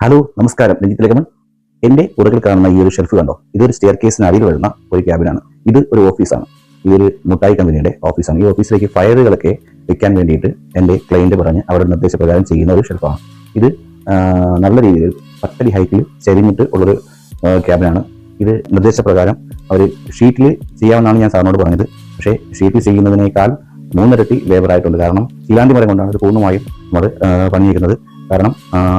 Hello നമസ്കാരം. രഞ്ജിത്ത് ലേഖമൻ. എന്റെ പുറകിൽ കാണുന്ന ഈ ഒരു ഷെൽഫ് കണ്ടോ? ഇതൊരു സ്റ്റെയർ കേസിന് അടിയിൽ വരുന്ന ഒരു ക്യാബിനാണ്. ഇത് ഒരു ഓഫീസാണ്. ഇതൊരു മുട്ടായി കമ്പനിയുടെ ഓഫീസാണ്. ഈ ഓഫീസിലേക്ക് ഫയലുകളൊക്കെ വെക്കാൻ വേണ്ടിയിട്ട് എൻ്റെ ക്ലയന്റ് പറഞ്ഞ് അവരുടെ നിർദ്ദേശപ്രകാരം ചെയ്യുന്ന ഒരു ഷെൽഫാണ് ഇത്. നല്ല രീതിയിൽ 10 അടി ഹൈറ്റിൽ ചെരിഞ്ഞിട്ട് ഉള്ളൊരു ക്യാബിനാണ് ഇത്. നിർദ്ദേശപ്രകാരം അവർ ഷീറ്റിൽ ചെയ്യാമെന്നാണ് ഞാൻ സാറിനോട് പറഞ്ഞത്. പക്ഷേ ഷീറ്റിൽ ചെയ്യുന്നതിനേക്കാൾ 3 ഇരട്ടി ലേബറായിട്ടുണ്ട്. കാരണം ശീലാന്തി മരം കൊണ്ടാണ് ഇത് പൂർണ്ണമായും നമ്മൾ പണിയിരിക്കുന്നത്. കാരണം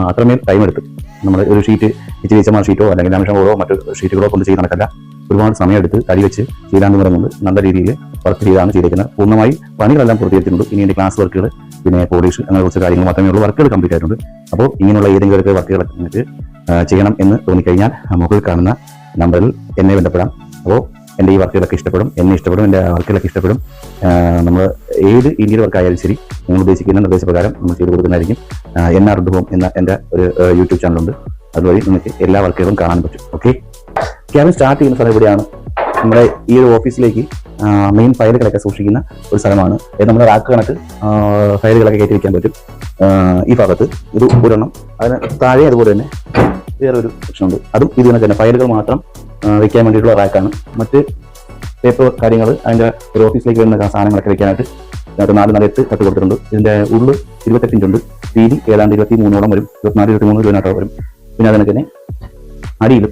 അത്രമേൽ ടൈം എടുത്ത് നമ്മൾ ഒരു ഷീറ്റ് ഇച്ചിരി ഷീറ്റോ അല്ലെങ്കിൽ ലാമിനേഷനോ മറ്റു ഷീറ്റുകളോ കൊണ്ട് ചെയ്ത് നടക്കല്ല. ഒരുപാട് സമയമെടുത്ത് തടി വെച്ച് ശീലാന്തി മരം കൊണ്ട് നല്ല രീതിയിൽ വർക്ക് ചെയ്താണ് ചെയ്തിരിക്കുന്നത്. പൂർണ്ണമായി പണികളെല്ലാം പൂർത്തീകരിച്ചിട്ടുണ്ട്. ഇനി എൻ്റെ ക്ലാസ് വർക്കുകൾ പിന്നെ പോളിഷ് അങ്ങനെ കുറച്ച് കാര്യങ്ങൾ മാത്രമേ ഉള്ളൂ. വർക്കുകൾ കംപ്ലീറ്റ് ആയിട്ടുണ്ട്. അപ്പോൾ ഇങ്ങനെയുള്ള ഏതെങ്കിലും വർക്കുകൾ നിങ്ങൾക്ക് ചെയ്യണം എന്ന് തോന്നിക്കഴിഞ്ഞാൽ മുകളിൽ കാണുന്ന നമ്പറിൽ എന്നെ ബന്ധപ്പെടാം. അപ്പോൾ എൻ്റെ ഈ വർക്കുകളൊക്കെ ഇഷ്ടപ്പെടും, എന്നെ ഇഷ്ടപ്പെടും, എൻ്റെ വർക്കുകളൊക്കെ ഇഷ്ടപ്പെടും. നമ്മൾ ഏത് ഇന്ത്യയിൽ വർക്ക് ആയാലും ശരി നിങ്ങൾ ഉദ്ദേശിക്കുന്ന നിർദ്ദേശപ്രകാരം നമ്മൾ ചെയ്ത് കൊടുക്കുന്നതായിരിക്കും. NR ഹോം എന്ന എൻ്റെ ഒരു യൂട്യൂബ് ചാനലുണ്ട്. അതുവഴി നിങ്ങൾക്ക് എല്ലാ വർക്കുകളും കാണാൻ പറ്റും. ഓക്കെ, ക്യാബിൻ സ്റ്റാർട്ട് ചെയ്യുന്ന സ്ഥലം എവിടെയാണ്? നമ്മുടെ ഈ ഒരു ഓഫീസിലേക്ക് മെയിൻ ഫയലുകളൊക്കെ സൂക്ഷിക്കുന്ന ഒരു സ്ഥലമാണ്. നമ്മുടെ റാക്ക് കണക്ക് ഫയലുകളൊക്കെ കയറ്റി വയ്ക്കാൻ പറ്റും. ഈ ഭാഗത്ത് ഇത് ഒരെണ്ണം, അതിന് താഴെ അതുപോലെ തന്നെ വേറൊരു സെക്ഷൻ ഉണ്ട്. അതും ഇതിനെ തന്നെ ഫയലുകൾ മാത്രം വെക്കാൻ വേണ്ടിയിട്ടുള്ള റാക്കാണ്. മറ്റ് പേപ്പർ കാര്യങ്ങൾ അതിൻ്റെ ഒരു ഓഫീസിലേക്ക് വരുന്ന സാധനങ്ങളൊക്കെ വെക്കാനായിട്ട് 4 കട്ട് കൊടുത്തിട്ടുണ്ട്. ഇതിൻ്റെ ഉള്ളിൽ 28 ഇഞ്ചുണ്ട്. വീതി ഏതാണ്ട് 23 വരും. 24, 23, 28 വരും. പിന്നെ അതിനൊക്കെ തന്നെ അടിയിലും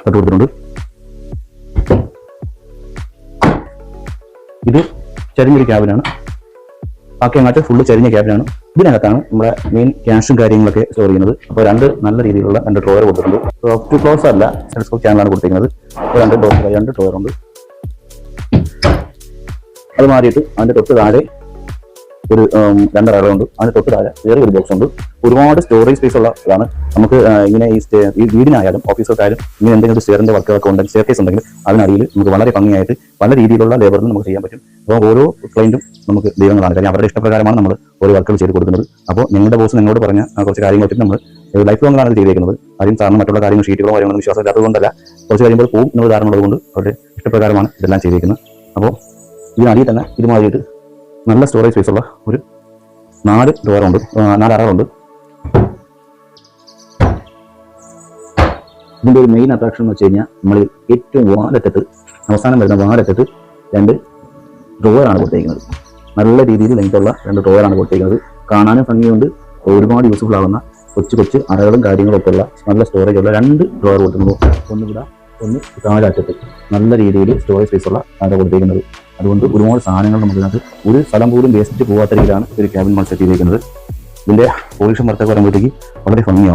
കട്ട് കൊടുത്തിട്ടുണ്ട്. ഇത് ചരിഞ്ഞൊരു ക്യാബിനാണ്. ബാക്കി അങ്ങോട്ട് ഫുള്ള് ചരിഞ്ഞ ക്യാബിനാണ്. ഇതിനകത്താണ് നമ്മുടെ മെയിൻ ക്യാഷും കാര്യങ്ങളൊക്കെ സ്റ്റോർ ചെയ്യുന്നത്. അപ്പോൾ നല്ല രീതിയിലുള്ള 2 ഡ്രോയർ കൊടുത്തിട്ടുണ്ട്. ടു ക്ലോസ് അല്ല, ടെലിസ്കോപ്പ് ചാനലാണ് കൊടുത്തിരിക്കുന്നത്. 2 ഡ്രോയർ ഉണ്ട്. അത് മാറിയിട്ട് അതിൻ്റെ തൊട്ട് താഴെ ഒരു 2 അറകളുണ്ട്. അതിന് തൊട്ട് താഴെ വേറെ ഒരു ബോക്സ് ഉണ്ട്. ഒരുപാട് സ്റ്റോറേജ് സ്പേസ് ഉള്ള ഇതാണ്. നമുക്ക് ഇങ്ങനെ ഈ വീടിനായാലും ഓഫീസൊക്കെയായാലും ഇങ്ങനെ എന്തെങ്കിലും സ്റ്റെയറിൻ്റെ വർക്കുകളൊക്കെ ഉണ്ടെങ്കിൽ, സ്റ്റെയർ കേസ് ഉണ്ടെങ്കിൽ അതിനടിയിൽ നമുക്ക് വളരെ ഭംഗിയായിട്ട് പല രീതിയിലുള്ള ലേബറിന് നമുക്ക് ചെയ്യാൻ പറ്റും. അപ്പോൾ ഓരോ ക്ലയൻറ്റും നമുക്ക് ദൈവങ്ങളാണ്. കാര്യം അവരുടെ ഇഷ്ടപ്രകാരമാണ് നമ്മൾ ഓരോ വർക്കുകൾ ചെയ്ത് കൊടുക്കുന്നത്. അപ്പോൾ നിങ്ങളുടെ ബോസ് നിങ്ങളോട് പറഞ്ഞ കുറച്ച് കാര്യങ്ങൾ വെച്ചിട്ട് നമ്മൾ ലൈഫ് ലോങ്ങിലാണ് ഇത് ചെയ്തേക്കുന്നത്. ആദ്യം സാറിന് മറ്റുള്ള കാര്യങ്ങൾ ഷീറ്റുകളോ കാര്യങ്ങളൊന്നും വിശ്വാസം ഇല്ലാത്തതുകൊണ്ടല്ല, കുറച്ച് കഴിയുമ്പോൾ പോകും എന്നുള്ള ധാരണയുള്ളതുകൊണ്ട് അവരുടെ ഇഷ്ടപ്രകാരമാണ് ഇതെല്ലാം ചെയ്തേക്കുന്നത്. അപ്പോൾ ഇതിനടിയിൽ തന്നെ ഇതുമാതിരിയിട്ട് നല്ല സ്റ്റോറേജ് സ്പേസ് ഉള്ള ഒരു 4 ഡോറുണ്ട്, 4 അറകളുണ്ട്. ഇതിൻ്റെ ഒരു മെയിൻ അട്രാക്ഷൻ എന്ന് വെച്ച് കഴിഞ്ഞാൽ നമ്മൾ ഏറ്റവും അവസാനം വരുന്ന വാലറ്റത്ത് 2 ഡ്രോയറാണ് കൊടുത്തിരിക്കുന്നത്. നല്ല രീതിയിൽ ലെങ്ത്തുള്ള 2 ഡ്രോയറാണ് കൊടുത്തിരിക്കുന്നത്. കാണാനും ഭംഗിയുണ്ട്. ഒരുപാട് യൂസ്ഫുൾ ആവുന്ന കൊച്ചു അറകളും കാര്യങ്ങളൊക്കെ ഉള്ള നല്ല സ്റ്റോറേജ് ഉള്ള 2 ഡ്രോയർ കൊടുക്കുന്നത്. ഒന്നിവിടെ, ഒന്ന് താഴറ്റത്ത് നല്ല രീതിയിൽ സ്റ്റോറേജ് സ്പേസ് ഉള്ള അറ കൊടുത്തിരിക്കുന്നത്. അതുകൊണ്ട് ഒരുപാട് സാധനങ്ങൾ നമുക്കതിനകത്ത് ഒരു സ്ഥലം പോലും വേസ്റ്റ് പോകാത്ത രീതിയിലാണ് ഒരു ക്യാബിൻ സെറ്റ് ചെയ്തിരിക്കുന്നത്. ഇതിൻ്റെ പോളിഷൻ വർക്കൊക്കെ വരുമ്പോഴത്തേക്ക് വളരെ ഭംഗിയാവും.